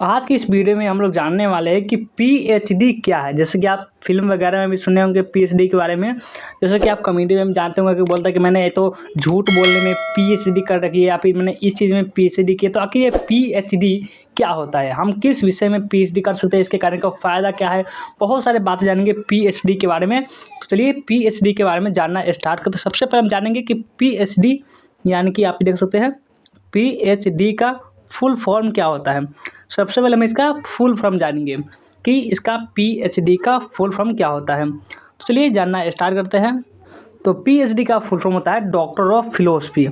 आज की इस वीडियो में हम लोग जानने वाले हैं कि पीएचडी क्या है। जैसे कि आप फिल्म वगैरह में भी सुने होंगे पीएचडी के बारे में। जैसे कि आप कमेडी में जानते होंगे कि बोलता है कि मैंने ये तो झूठ बोलने में पीएचडी कर रखी है या फिर मैंने इस चीज़ में पीएचडी की है। तो आखिर ये पीएचडी क्या होता है, हम किस विषय में पीएचडी कर सकते हैं, इसके करने का फ़ायदा क्या है, बहुत सारे बातें जानेंगे पीएचडी के बारे में। तो चलिए पीएचडी के बारे में जानना स्टार्ट करते हैं। सबसे पहले हम जानेंगे कि पीएचडी यानी कि आप देख सकते हैं पीएचडी का फुल फॉर्म क्या होता है। सबसे पहले हम इसका फुल फॉर्म जानेंगे कि इसका पीएचडी का फुल फॉर्म क्या होता है। तो चलिए जानना स्टार्ट करते हैं। तो पीएचडी का फुल फॉर्म होता है डॉक्टर ऑफ फिलोसफी।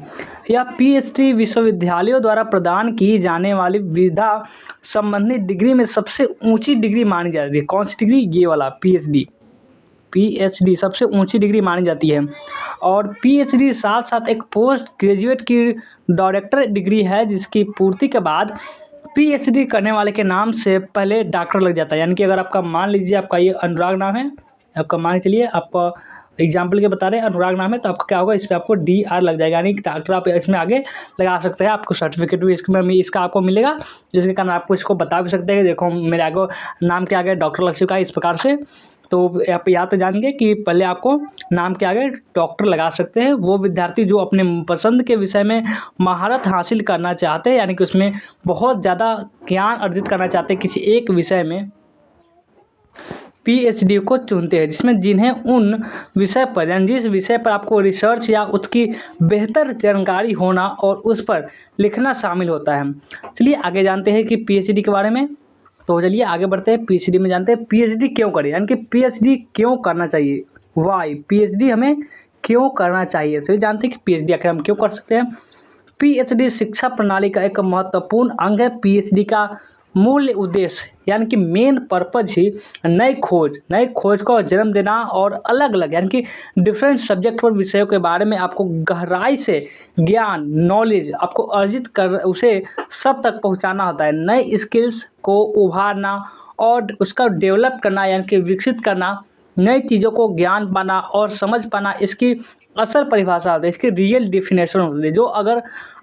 यह पीएचडी विश्वविद्यालयों द्वारा प्रदान की जाने वाली विधा संबंधित डिग्री में सबसे ऊंची डिग्री मानी जाती है। कौन सी डिग्री? ये वाला पीएचडी सबसे ऊंची डिग्री मानी जाती है। और पीएचडी साथ साथ एक पोस्ट ग्रेजुएट की डायरेक्टर डिग्री है, जिसकी पूर्ति के बाद पीएचडी करने वाले के नाम से पहले डॉक्टर लग जाता है। यानी कि अगर आपका मान लीजिए आपका ये अनुराग नाम है, आपका मान के चलिए आपका एग्जाम्पल के बता रहे हैं अनुराग नाम है, तो आपका क्या होगा, इस पर आपको DR लग जाएगा। यानी कि डॉक्टर आप इसमें आगे लगा सकते हैं। आपको सर्टिफिकेट भी इसका आपको मिलेगा, जिसके कारण आपको इसको बता भी सकते हैं कि देखो मेरे आगे नाम के आगे डॉक्टर लग चुका है, इस प्रकार से। तो आप यहाँ तो जानेंगे कि पहले आपको नाम के आगे डॉक्टर लगा सकते हैं वो विद्यार्थी जो अपने पसंद के विषय में महारत हासिल करना चाहते हैं, यानी कि उसमें बहुत ज़्यादा ज्ञान अर्जित करना चाहते हैं किसी एक विषय में, पीएचडी को चुनते हैं। जिन्हें उन विषय पर यानी जिस विषय पर आपको रिसर्च या उसकी बेहतर जानकारी होना और उस पर लिखना शामिल होता है। चलिए आगे जानते हैं कि पीएचडी के बारे में। तो चलिए आगे बढ़ते हैं, पीएचडी में जानते हैं पीएचडी क्यों करें, यानी कि पीएचडी क्यों करना चाहिए, वाई पीएचडी हमें क्यों करना चाहिए। तो जानते हैं कि पीएचडी आखिर हम क्यों कर सकते हैं। पीएचडी शिक्षा प्रणाली का एक महत्वपूर्ण अंग है। पीएचडी का मूल उद्देश्य यानी कि मेन पर्पज ही नई खोज को जन्म देना और अलग अलग यानी कि डिफरेंट सब्जेक्ट और विषयों के बारे में आपको गहराई से ज्ञान नॉलेज आपको अर्जित कर उसे सब तक पहुंचाना होता है। नई स्किल्स को उभारना और उसका डेवलप करना यानी कि विकसित करना, नई चीज़ों को ज्ञान पाना और समझ पाना, इसकी असल परिभाषा होती है, इसकी रियल डेफिनेशन होती है। जो अगर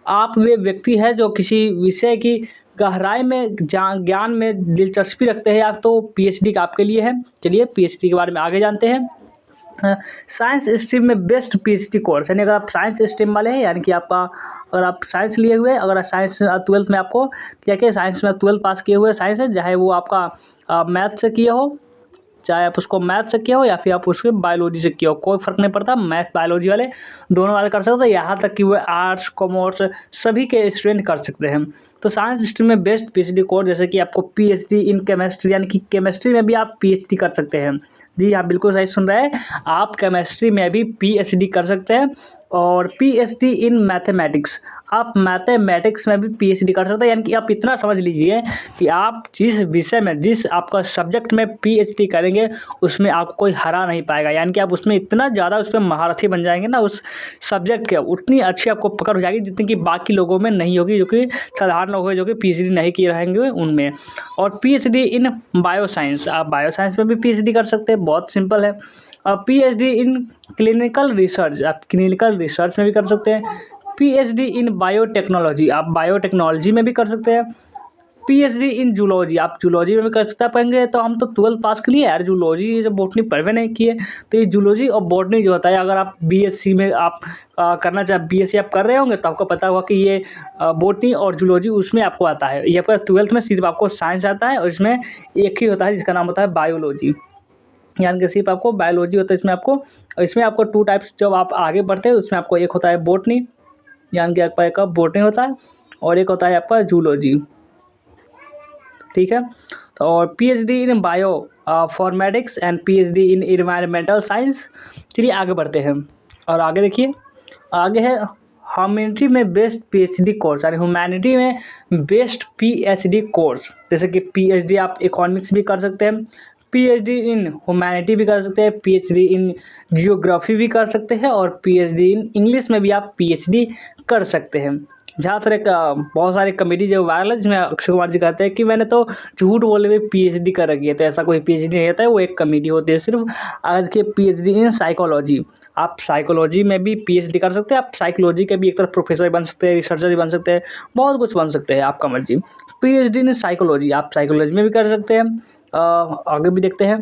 आप वे व्यक्ति है जो किसी विषय की गहराई में ज्ञान में दिलचस्पी रखते हैं या तो पीएचडी का आपके लिए है। चलिए पीएचडी के बारे में आगे जानते हैं। साइंस स्ट्रीम में बेस्ट पीएचडी कोर्स, यानी अगर आप साइंस स्ट्रीम वाले हैं, यानी कि आपका अगर आप साइंस लिए हुए, अगर साइंस 12th में आपको क्या साइंस में 12th पास किए हुए साइंस है, चाहे वो आपका मैथ से किए हो, चाहे आप उसको मैथ से किया हो या फिर आप उसके बायोलॉजी से किया हो, कोई फ़र्क नहीं पड़ता। मैथ बायोलॉजी वाले दोनों वाले कर सकते हैं, यहाँ तक कि वो आर्ट्स कॉमर्स सभी के स्टूडेंट कर सकते हैं। तो साइंस स्ट्रीम में बेस्ट पीएचडी कोर्स, जैसे कि आपको पीएचडी इन केमिस्ट्री, यानी कि केमिस्ट्री में भी आप पीएचडी कर सकते हैं। जी आप बिल्कुल सही सुन रहे हैं, आप केमिस्ट्री में भी पीएचडी कर सकते हैं। और पीएचडी इन मैथमेटिक्स, आप मैथमेटिक्स में भी पीएचडी कर सकते हैं। यानी कि आप इतना समझ लीजिए कि आप जिस विषय में जिस आपका सब्जेक्ट में पीएचडी करेंगे उसमें आपको कोई हरा नहीं पाएगा। यानी कि आप उसमें इतना ज़्यादा उस पर महारथी बन जाएंगे ना, उस सब्जेक्ट के उतनी अच्छी आपको पकड़ हो जाएगी जितनी कि बाकी लोगों में नहीं होगी, जो कि साधारण लोग हैं जो कि पीएचडी नहीं किए रहेंगे उनमें। और पीएचडी इन बायोसाइंस, आप बायोसाइंस में भी पीएचडी कर सकते हैं, बहुत सिंपल है। और पीएचडी इन क्लिनिकल रिसर्च, आप क्लिनिकल रिसर्च में भी कर सकते हैं। पीएचडी इन बायोटेक्नोलॉजी, आप बायोटेक्नोलॉजी में भी कर सकते हैं। पीएचडी इन जूलॉजी, आप जूलॉजी में भी कर सकते हैं। तो हम तो 12th पास के लिए यार जूलॉजी जब बॉटनी पढ़वे नहीं किए, तो ये जूलॉजी और बॉटनी जो होता है, अगर आप बीएससी में आप करना चाहे बीएससी आप कर रहे होंगे तो आपको पता होगा कि ये बॉटनी और जूलॉजी उसमें आपको आता है। ये आपका 12th में सिर्फ आपको साइंस आता है और इसमें एक ही होता है जिसका नाम होता है बायोलॉजी, यानी कि सिर्फ आपको बायोलॉजी होता है इसमें आपको 2 टाइप्स जब आप आगे बढ़ते हैं उसमें आपको एक होता है बॉटनी, यानी कि आपका एक बॉटनी होता है और एक होता है आपका जूलॉजी, ठीक है। तो और PhD in bioinformatics and PhD in environmental science. चलिए आगे बढ़ते हैं और आगे देखिए, आगे है ह्यूमैनिटी में बेस्ट पीएचडी कोर्स, यानी ह्यूमैनिटी में बेस्ट पीएचडी कोर्स। जैसे कि पीएचडी आप इकोनॉमिक्स भी कर सकते हैं, पीएचडी इन ह्यूमैनिटी भी कर सकते हैं, पीएचडी इन जियोग्राफी भी कर सकते हैं और पीएचडी इन इंग्लिश में भी आप पीएचडी कर सकते हैं। जहाँ पर बहुत सारे कॉमेडी जो वायरल है जिसमें अक्षय कुमार जी कहते हैं कि मैंने तो झूठ बोलने में पीएचडी कर रखी है, तो ऐसा कोई पीएचडी नहीं होता है, वो एक कॉमेडी होती है सिर्फ। आज के पीएचडी इन साइकोलॉजी, आप साइकोलॉजी में भी पीएचडी कर सकते हैं, आप साइकोलॉजी के भी एक तरफ प्रोफेसर बन सकते हैं, रिसर्चर भी बन सकते हैं, बहुत कुछ बन सकते हैं, आपका मर्जी। पीएचडी इन साइकोलॉजी आप साइकोलॉजी में भी कर सकते हैं। आगे भी देखते हैं,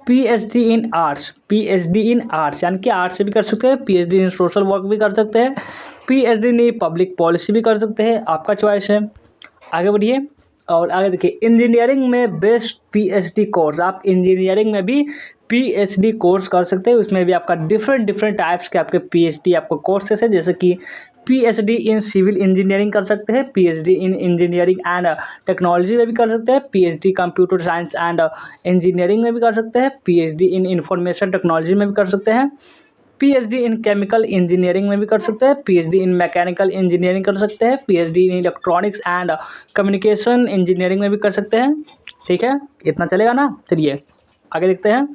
PhD in arts, PhD in arts यानी कि आर्ट्स से भी कर सकते हैं, पीएचडी इन सोशल वर्क भी कर सकते हैं, पीएचडी इन पब्लिक पॉलिसी भी कर सकते हैं, आपका चॉइस है। आगे बढ़िए और आगे देखिए, इंजीनियरिंग में बेस्ट पीएचडी कोर्स, आप इंजीनियरिंग में भी पीएचडी कोर्स कर सकते हैं, उसमें भी आपका डिफरेंट टाइप्स के आपके पीएचडी आपको कोर्सेस है, जैसे कि पीएचडी इन सिविल इंजीनियरिंग कर सकते हैं, PhD in engineering and technology में भी कर सकते हैं, PhD computer science and engineering में भी कर सकते हैं, पीएचडी इन इंफॉर्मेशन टेक्नोलॉजी में भी कर सकते हैं, पीएचडी इन केमिकल इंजीनियरिंग में भी कर सकते हैं, पीएचडी इन मैकेनिकल इंजीनियरिंग कर सकते हैं, PhD in electronics and communication engineering में भी कर सकते हैं। ठीक है, इतना चलेगा ना। चलिए आगे देखते हैं,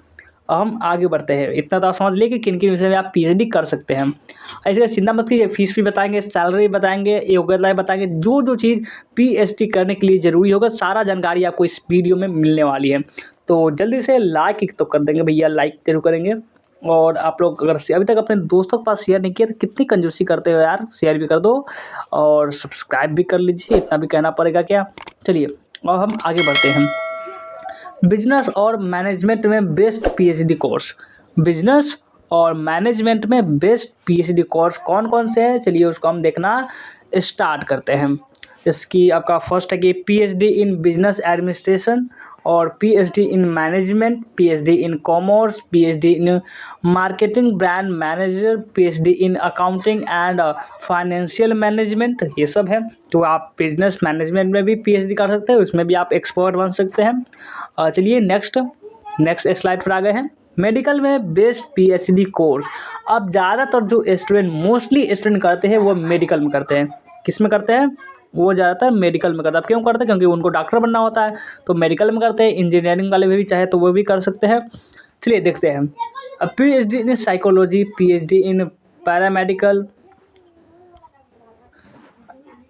हम आगे बढ़ते हैं। इतना तो आप समझ लिए कि किन किन विषय में आप पीएचडी कर सकते हैं। ऐसे चिंता मत कीजिए, फीस भी बताएंगे, सैलरी बताएंगे, योग्यता बताएंगे, जो जो चीज़ पीएचडी करने के लिए ज़रूरी होगा सारा जानकारी आपको इस वीडियो में मिलने वाली है। तो जल्दी से लाइक तो कर देंगे भैया, लाइक जरूर करेंगे। और आप लोग अगर अभी तक अपने दोस्तों के पास शेयर नहीं किया तो कितनी कंजूसी करते हो यार, शेयर भी कर दो और सब्सक्राइब भी कर लीजिए, इतना भी कहना पड़ेगा क्या। चलिए और हम आगे बढ़ते हैं। बिजनेस और मैनेजमेंट में बेस्ट पीएचडी कोर्स, बिजनेस और मैनेजमेंट में बेस्ट पीएचडी कोर्स कौन कौन से हैं, चलिए उसको हम देखना स्टार्ट करते हैं। इसकी आपका फर्स्ट है कि पीएचडी इन बिजनेस एडमिनिस्ट्रेशन और PhD in management, PhD in commerce, PhD in marketing brand manager, PhD in accounting and financial management, ये सब है। तो आप बिजनेस मैनेजमेंट में भी पीएचडी कर सकते हैं, उसमें भी आप एक्सपर्ट बन सकते हैं। चलिए नेक्स्ट स्लाइड पर आ गए हैं। मेडिकल में बेस्ट पीएचडी कोर्स, अब ज़्यादातर जो स्टूडेंट मोस्टली स्टूडेंट करते हैं वो मेडिकल में करते हैं। किस में करते हैं, वो ज़्यादातर मेडिकल में करते हैं। अब क्यों करते हैं, क्योंकि उनको डॉक्टर बनना होता है तो मेडिकल में करते हैं। इंजीनियरिंग वाले भी चाहे तो वो भी कर सकते हैं। चलिए देखते हैं। अब PhD in psychology, PhD in paramedical,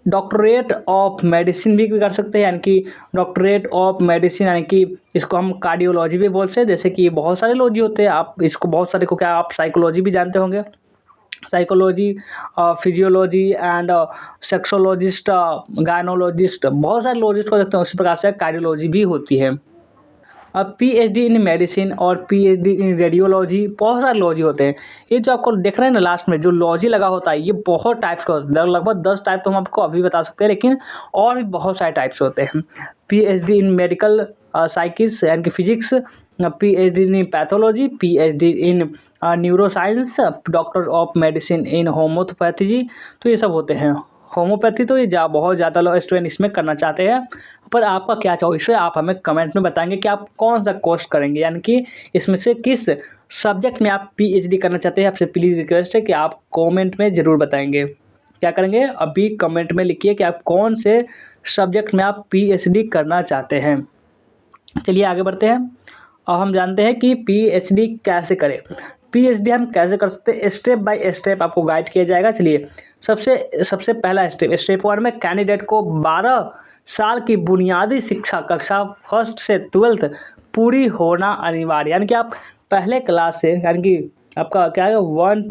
doctorate of medicine भी कर सकते हैं, यानी कि डॉक्टरेट ऑफ मेडिसिन यानी कि इसको हम कार्डियोलॉजी भी बोलते हैं। जैसे कि बहुत सारे लॉजी होते हैं, आप इसको बहुत सारे को क्या आप साइकोलॉजी भी जानते होंगे, psychology, physiology and sexologist, gynaecologist, बहुत सारे लॉजिस्ट को देखते हैं। उसी प्रकार से कार्डियोलॉजी भी होती है। अब पीएचडी इन मेडिसिन और पीएचडी इन रेडियोलॉजी, बहुत सारे लॉजी होते हैं। ये जो आपको देख रहे हैं ना लास्ट में जो लॉजी लगा होता है, ये बहुत टाइप्स का होता है, लगभग 10 टाइप तो हम आपको अभी बता सकते हैं, लेकिन और भी बहुत सारे टाइप्स होते हैं। पीएचडी इन मेडिकल साइकिस यानी कि physics, PhD in pathology, PhD in neuroscience, doctor of medicine in homeopathy, तो ये सब होते हैं। होम्योपैथी तो ये बहुत ज़्यादा लोग स्टूडेंट इसमें करना चाहते हैं, पर आपका क्या चॉइस है आप हमें कमेंट में बताएंगे कि आप कौन सा कोर्स करेंगे, यानी कि इसमें से किस सब्जेक्ट में आप पीएचडी करना चाहते हैं। आपसे प्लीज़ रिक्वेस्ट है कि आप कमेंट में ज़रूर बताएंगे। क्या करेंगे, अभी कमेंट में लिखिए कि आप कौन से सब्जेक्ट में आप पीएचडी करना चाहते हैं। चलिए आगे बढ़ते हैं। अब हम जानते हैं कि पीएचडी कैसे करें। पीएचडी हम कैसे कर सकते हैं, स्टेप बाय स्टेप आपको गाइड किया जाएगा। चलिए सबसे पहला स्टेप 1 में कैंडिडेट को 12 साल की बुनियादी शिक्षा कक्षा 1 से 12th पूरी होना अनिवार्य, यानी कि आप पहले क्लास से यानी कि आपका क्या है 1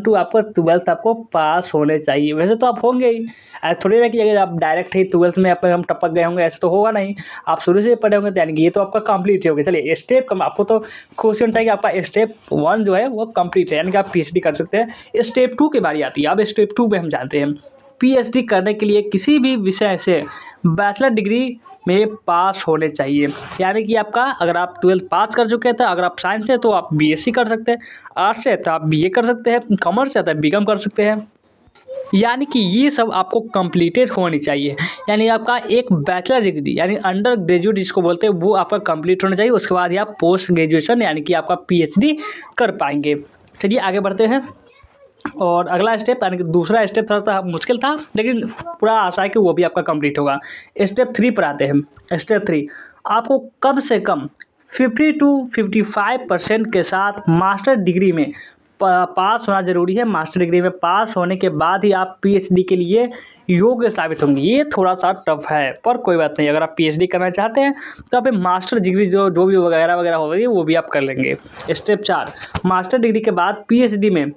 to आपका 12th आपको पास होने चाहिए। वैसे तो आप होंगे ही, ऐसा थोड़ी ना कि अगर आप डायरेक्ट ही 12th में हम टपक गए होंगे, ऐसे तो होगा नहीं। आप शुरू से पढ़े होंगे, यानी कि ये तो आपका कंप्लीट हो गया। चलिए स्टेप आपको तो खुशी होना चाहिए कि आपका स्टेप 1 जो है वो कंप्लीट है, यानी कि आप पीएचडी कर सकते हैं। स्टेप 2 की बारी आती है। अब स्टेप 2 में हम जानते हैं पीएचडी करने के लिए किसी भी विषय से बैचलर डिग्री में पास होने चाहिए, यानी कि आपका अगर आप 12th पास कर चुके हैं तो अगर आप साइंस से तो आप बीएससी कर सकते हैं, आर्ट्स से तो आप बीए कर सकते हैं, कॉमर्स से तो आप बीकॉम कर सकते हैं, यानी कि ये सब आपको कंप्लीटेड होनी चाहिए। यानी आपका एक बैचलर डिग्री यानी अंडर ग्रेजुएट जिसको बोलते हैं वो आपका कंप्लीट होना चाहिए। उसके बाद ही आप पोस्ट ग्रेजुएशन यानी कि आपका पीएचडी कर पाएंगे। चलिए आगे बढ़ते हैं। और अगला स्टेप यानी कि दूसरा स्टेप थोड़ा सा मुश्किल था, लेकिन पूरा आशा है कि वो भी आपका कंप्लीट होगा। स्टेप 3 पर आते हैं। स्टेप 3 आपको कम से कम 50 to 55% के साथ मास्टर डिग्री में पास होना ज़रूरी है। मास्टर डिग्री में पास होने के बाद ही आप पीएचडी के लिए योग्य साबित होंगे। ये थोड़ा सा टफ है पर कोई बात नहीं, अगर आप पीएचडी करना चाहते हैं तो आप मास्टर डिग्री जो भी वगैरह वगैरह होगी वो भी आप कर लेंगे। स्टेप 4, मास्टर डिग्री के बाद पीएचडी में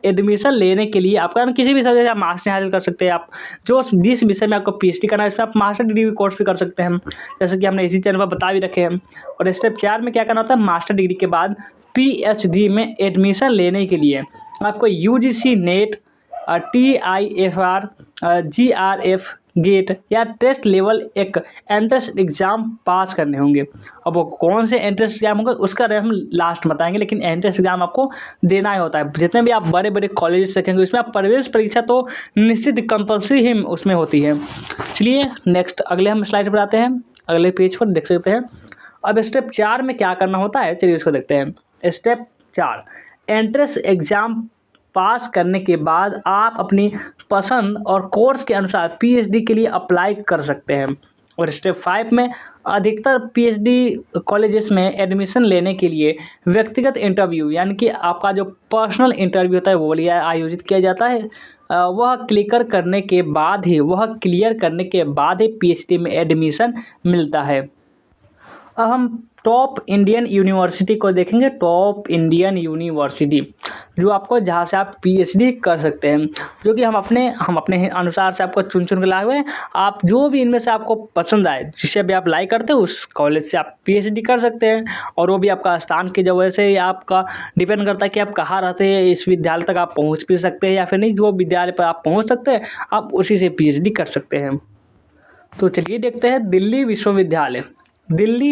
एडमिशन लेने के लिए आपका किसी भी सब्जेक्ट आप मास्टर हासिल कर सकते हैं। आप जो जिस विषय में आपको पीएचडी करना है इसमें आप मास्टर डिग्री कोर्स भी कर सकते हैं, जैसे कि हमने इसी चैनल पर बता भी रखे हैं। और स्टेप 4 में क्या करना होता है, मास्टर डिग्री के बाद पीएचडी में एडमिशन लेने के लिए आपको UGC NET, TIFR, GRF GATE या टेस्ट लेवल एक एंट्रेंस एग्ज़ाम पास करने होंगे। अब वो कौन से एंट्रेंस एग्ज़ाम होंगे उसका हम लास्ट बताएंगे, लेकिन एंट्रेंस एग्ज़ाम आपको देना ही होता है। जितने भी आप बड़े बड़े कॉलेज देखेंगे उसमें आप प्रवेश परीक्षा तो निश्चित कंपल्सरी ही उसमें होती है। चलिए नेक्स्ट अगले हम स्लाइड पर आते हैं, अगले पेज पर देख सकते हैं। अब स्टेप 4 में क्या करना होता है, चलिए उसको देखते हैं। स्टेप 4, एंट्रेंस एग्ज़ाम पास करने के बाद आप अपनी पसंद और कोर्स के अनुसार पीएचडी के लिए अप्लाई कर सकते हैं। और स्टेप 5 में अधिकतर पीएचडी कॉलेजेस में एडमिशन लेने के लिए व्यक्तिगत इंटरव्यू यानी कि आपका जो पर्सनल इंटरव्यू होता है वो आयोजित किया जाता है। वह क्लियर करने के बाद ही पीएचडी में एडमिशन मिलता है। अब हम टॉप इंडियन यूनिवर्सिटी को देखेंगे। टॉप इंडियन यूनिवर्सिटी जो आपको जहाँ से आप पीएचडी कर सकते हैं, जो कि हम अपने अनुसार से आपको चुन के लाए हुए हैं। आप जो भी इनमें से आपको पसंद आए, जिसे भी आप लाइक करते हैं उस कॉलेज से आप पीएचडी कर सकते हैं। और वो भी आपका स्थान की वजह से आपका डिपेंड करता है कि आप कहाँ रहते हैं। इस विद्यालय तक आप पहुँच भी सकते हैं या फिर नहीं, जो विद्यालय पर आप पहुँच सकते हैं आप उसी से पीएचडी कर सकते हैं। तो चलिए देखते हैं दिल्ली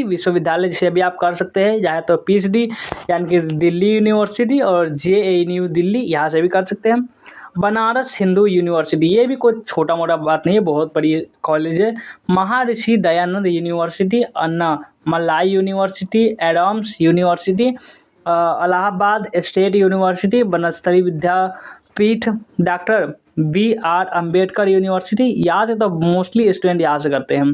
विश्वविद्यालय जिसे भी आप कर सकते हैं, या तो पीएचडी यानी कि दिल्ली यूनिवर्सिटी और JNU दिल्ली, यहाँ से भी कर सकते हैं। बनारस हिंदू यूनिवर्सिटी, ये भी कोई छोटा मोटा बात नहीं है, बहुत बड़ी कॉलेज है। Maharshi Dayanand university, Annamalai university, Adams university, Allahabad state university, Banasthali Vidyapeeth, doctor BR Ambedkar university, यहाँ से तो मोस्टली स्टूडेंट यहाँ से करते हैं।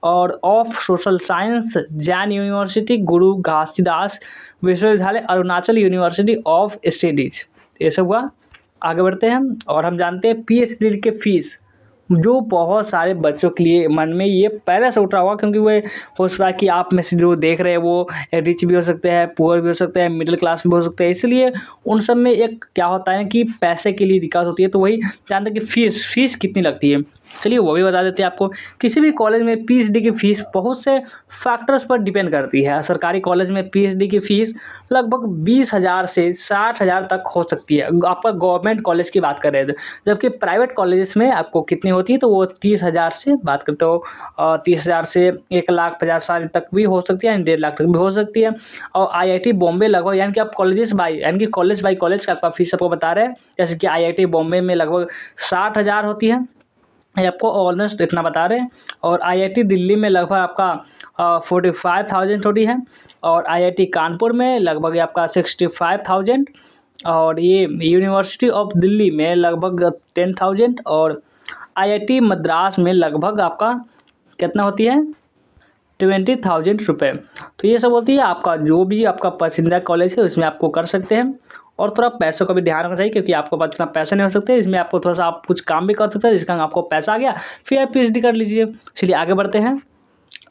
और of social science Jain university, गुरु घासीदास विश्वविद्यालय, अरुणाचल यूनिवर्सिटी ऑफ स्टडीज, ये सब हुआ। आगे बढ़ते हैं और हम जानते हैं पीएचडी के फीस, जो बहुत सारे बच्चों के लिए मन में ये पहले से उठ रहा होगा, क्योंकि वो हो सकता है कि आप में से जो देख रहे हैं वो रिच भी हो सकते हैं, पुअर भी हो सकते हैं, मिडिल क्लास भी हो सकते हैं। इसलिए उन सब में एक क्या होता है कि पैसे के लिए दिक्कत होती है, तो वही जानते हैं कि फीस कितनी लगती है। चलिए वो भी बता देते हैं आपको। किसी भी कॉलेज में पीएचडी की फ़ीस बहुत से फैक्टर्स पर डिपेंड करती है। सरकारी कॉलेज में पीएचडी की फ़ीस लगभग 20,000 से 60,000 तक हो सकती है, आपका गवर्नमेंट कॉलेज की बात कर रहे थे। जबकि प्राइवेट कॉलेजेस में आपको कितनी होती है, तो वो 30,000 से बात करते हो, 30,000 से 1,50,000 तक भी हो सकती है, 1.5 लाख तक भी हो सकती है। और IIT बॉम्बे लगभग, यानी कि आप कॉलेज बाई कॉलेज का आपका फीस आपको बता रहे हैं, जैसे कि IIT बॉम्बे में लगभग 60,000 होती है, ये आपको ऑलमोस्ट इतना बता रहे हैं। और IIT दिल्ली में लगभग आपका 45,000 होती है, और IIT कानपुर में लगभग आपका 65,000, और ये यूनिवर्सिटी ऑफ दिल्ली में लगभग 10,000, और IIT मद्रास में लगभग आपका कितना होती है, 20,000 रुपये। तो ये सब होती है। आपका जो भी आपका पसंदीदा कॉलेज है उसमें आपको कर सकते हैं। और थोड़ा पैसों का भी ध्यान रखना चाहिए, क्योंकि आपको पास उतना पैसे नहीं हो सकते, इसमें आपको थोड़ा सा आप कुछ काम भी कर सकते हैं जिसका आपको पैसा आ गया, फिर आप पीएचडी कर लीजिए। चलिए आगे बढ़ते हैं।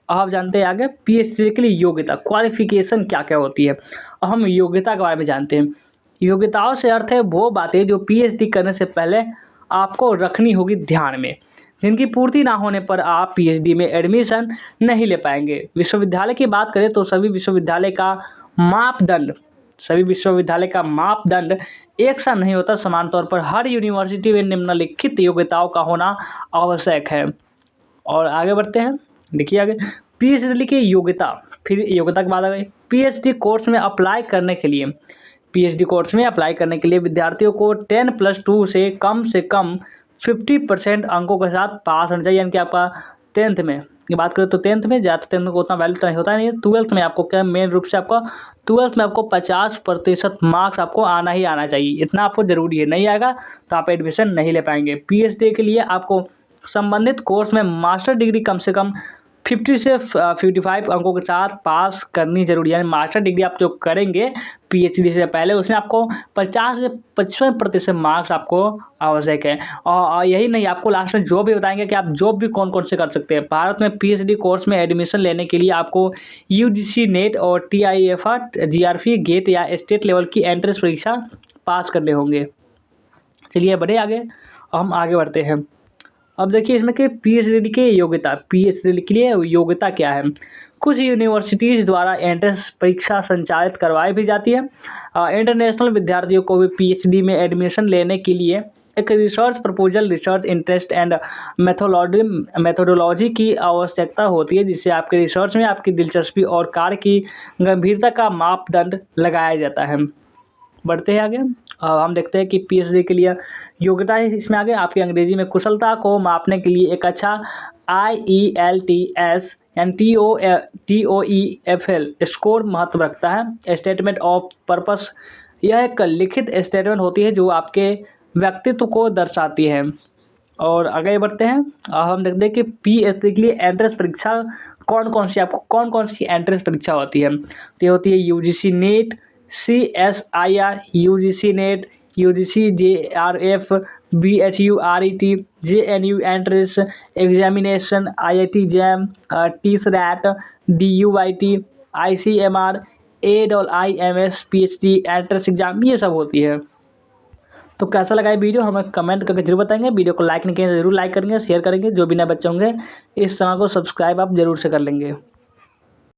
आप जानते हैं आगे पीएचडी के लिए योग्यता, क्वालिफिकेशन क्या क्या होती है। हम योग्यता के बारे में जानते हैं। योग्यताओं से अर्थ है वो बातें जो पीएचडी करने से पहले आपको रखनी होगी ध्यान में, जिनकी पूर्ति ना होने पर आप पीएचडी में एडमिशन नहीं ले पाएंगे। विश्वविद्यालय की बात करें तो सभी विश्वविद्यालय का मापदंड एक सा नहीं होता। समान तौर पर हर यूनिवर्सिटी में निम्नलिखित योग्यताओं का होना आवश्यक है। और आगे बढ़ते हैं, देखिए आगे पीएचडी की योग्यता, फिर योग्यता के बाद आ गई पीएचडी कोर्स में अप्लाई करने के लिए विद्यार्थियों को 10+2 से कम 50% अंकों के साथ पास होना चाहिए। यानी कि आपका 10th में की बात करें तो 10th में ज़्यादा 10th में उतना वैल्यू तो नहीं होता नहीं है। 12th में आपको क्या मेन रूप से आपका 12th में आपको 50% मार्क्स आपको आना ही आना चाहिए, इतना आपको ज़रूरी है। नहीं आएगा तो आप एडमिशन नहीं ले पाएंगे। पीएचडी के लिए आपको संबंधित कोर्स में मास्टर डिग्री कम से कम 50 से 55 अंकों के साथ पास करनी जरूरी है। यानी मास्टर डिग्री आप जो करेंगे पीएचडी से पहले, उसमें आपको 50 से 55% मार्क्स आपको आवश्यक है। और यही नहीं, आपको लास्ट में जॉब भी बताएंगे कि आप जॉब भी कौन कौन से कर सकते हैं। भारत में पीएचडी कोर्स में एडमिशन लेने के लिए आपको यूजीसी नेट और टीआईएफआर जीआरपी गेट या स्टेट लेवल की एंट्रेंस परीक्षा पास करने होंगे। चलिए बढ़े आगे, हम आगे बढ़ते हैं। अब देखिए इसमें कि पीएचडी की योग्यता, पीएचडी के लिए योग्यता क्या है। कुछ यूनिवर्सिटीज़ द्वारा एंट्रेंस परीक्षा संचालित करवाई भी जाती है। इंटरनेशनल विद्यार्थियों को भी पीएचडी में एडमिशन लेने के लिए एक research proposal, research interest and methodology की आवश्यकता होती है, जिससे आपके रिसर्च में आपकी दिलचस्पी और कार्य की गंभीरता का मापदंड लगाया जाता है। बढ़ते हैं आगे। हम देखते हैं कि पीएचडी के लिए योग्यता है इसमें आगे, आपकी अंग्रेजी में कुशलता को मापने के लिए एक अच्छा IELTS यानी TOEFL स्कोर महत्व रखता है। स्टेटमेंट ऑफ पर्पस, यह एक लिखित स्टेटमेंट होती है जो आपके व्यक्तित्व को दर्शाती है। और आगे बढ़ते हैं, हम देखते हैं कि पीएचडी के लिए एंट्रेंस परीक्षा कौन कौन सी, आपको कौन कौन सी एंट्रेंस परीक्षा होती है। तो ये होती है UGC net, CSIR, UGC net, UGC JRF, BHURET, JNU entrance examination, IIT jam, TSRAT, DUIT, ICMR, AIIMS PhD entrance exam, ये सब होती है। तो कैसा लगा ये वीडियो हमें कमेंट करके जरूर बताएंगे। वीडियो को लाइक नहीं किया जरूर लाइक करेंगे, शेयर करेंगे। जो भी नए बच्चे होंगे इस चैनल को सब्सक्राइब आप जरूर से कर लेंगे।